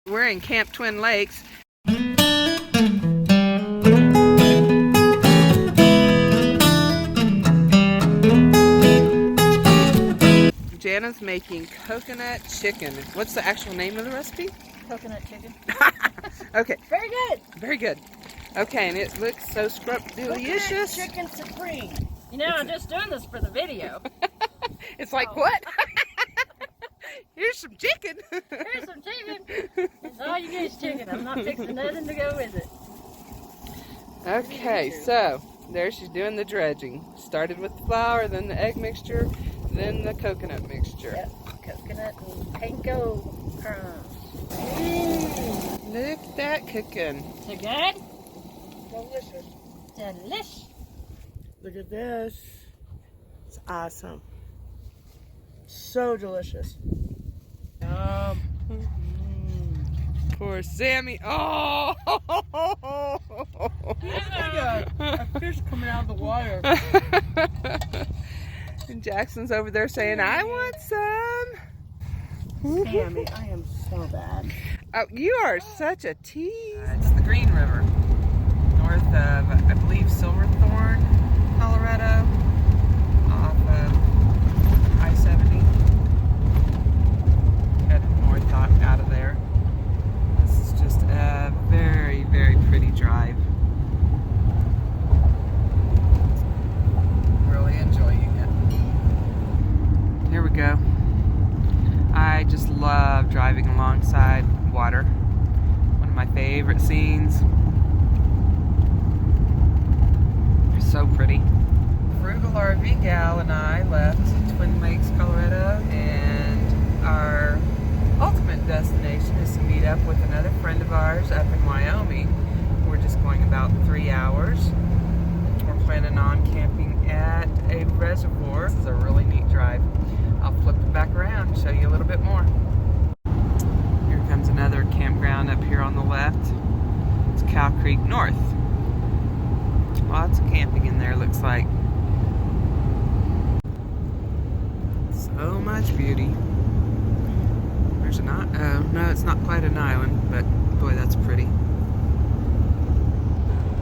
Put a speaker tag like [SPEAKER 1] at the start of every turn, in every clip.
[SPEAKER 1] We're in Camp Twin Lakes. Jana's making coconut chicken. What's the actual name of the recipe?
[SPEAKER 2] Coconut chicken.
[SPEAKER 1] Okay.
[SPEAKER 2] Very good.
[SPEAKER 1] Very good. Okay, and it looks so delicious.
[SPEAKER 2] Chicken supreme. You know, I'm just doing this for the video.
[SPEAKER 1] It's like, what? Here's some chicken.
[SPEAKER 2] Here's some chicken. It's all you get is chicken. I'm not fixing nothing to go with it.
[SPEAKER 1] Okay, so there she's doing the dredging. Started with the flour, then the egg mixture, then the coconut mixture.
[SPEAKER 2] Yep, coconut and panko crumbs.
[SPEAKER 1] Look at that cooking.
[SPEAKER 2] So good?
[SPEAKER 3] Delicious.
[SPEAKER 2] Delish.
[SPEAKER 3] Look at this. It's awesome. So delicious.
[SPEAKER 1] Poor Sammy. Oh!
[SPEAKER 3] A fish coming out of the water.
[SPEAKER 1] And Jackson's over there saying, I want some.
[SPEAKER 3] Sammy, I am so bad.
[SPEAKER 1] Oh, you are such a tease. It's the Green River, north of, I believe, Silverthorne, Colorado, off of I-70. Heading north out of there. This is just a very, very pretty drive. Really enjoying it. Here we go. I just love driving alongside water. One of my favorite scenes. They're so pretty. Frugal RV gal and I left Twin Lakes, Colorado, and our ultimate destination is to meet up with another friend of ours up in Wyoming. We're just going about 3 hours. We're planning on camping at a reservoir. This is a really neat drive. I'll flip it back around and show you a little bit more. Here comes another campground up here on the left. It's Cow Creek North. Lots of camping in there, looks like. So much beauty. There's an island. Oh, no, it's not quite an island, but boy, that's pretty.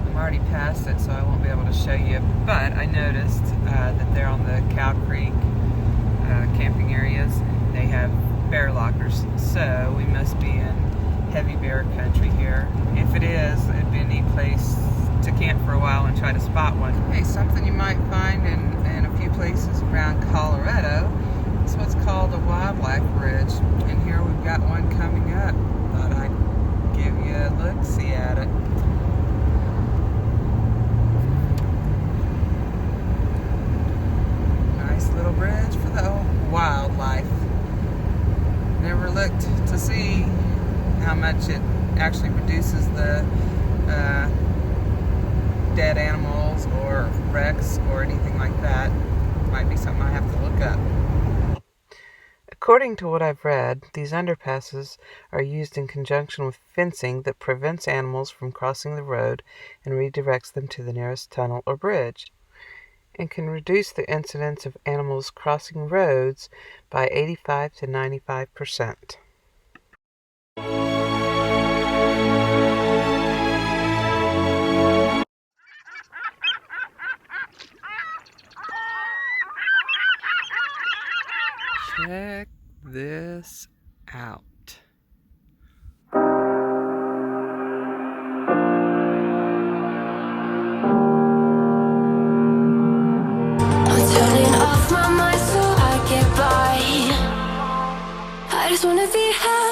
[SPEAKER 1] I'm already past it, so I won't be able to show you, but I noticed that they're on the Cow Creek camping areas. They have bear lockers, so we must be in heavy bear country here. If it is, it'd be a neat place to camp for a while and try to spot one. Hey, something you might find in a few places around Colorado is what's called a wildlife bridge, and here we've got one coming up. Thought I'd give you a look-see at it. Nice little bridge for the old wildlife. Never looked to see how much it actually reduces the dead animals or wrecks or anything like that. Might be something I have to look up. According to what I've read, these underpasses are used in conjunction with fencing that prevents animals from crossing the road and redirects them to the nearest tunnel or bridge, and can reduce the incidence of animals crossing roads by 85 to 95%. Check this out.
[SPEAKER 4] Turning off my mind so I get by. I just wanna be happy.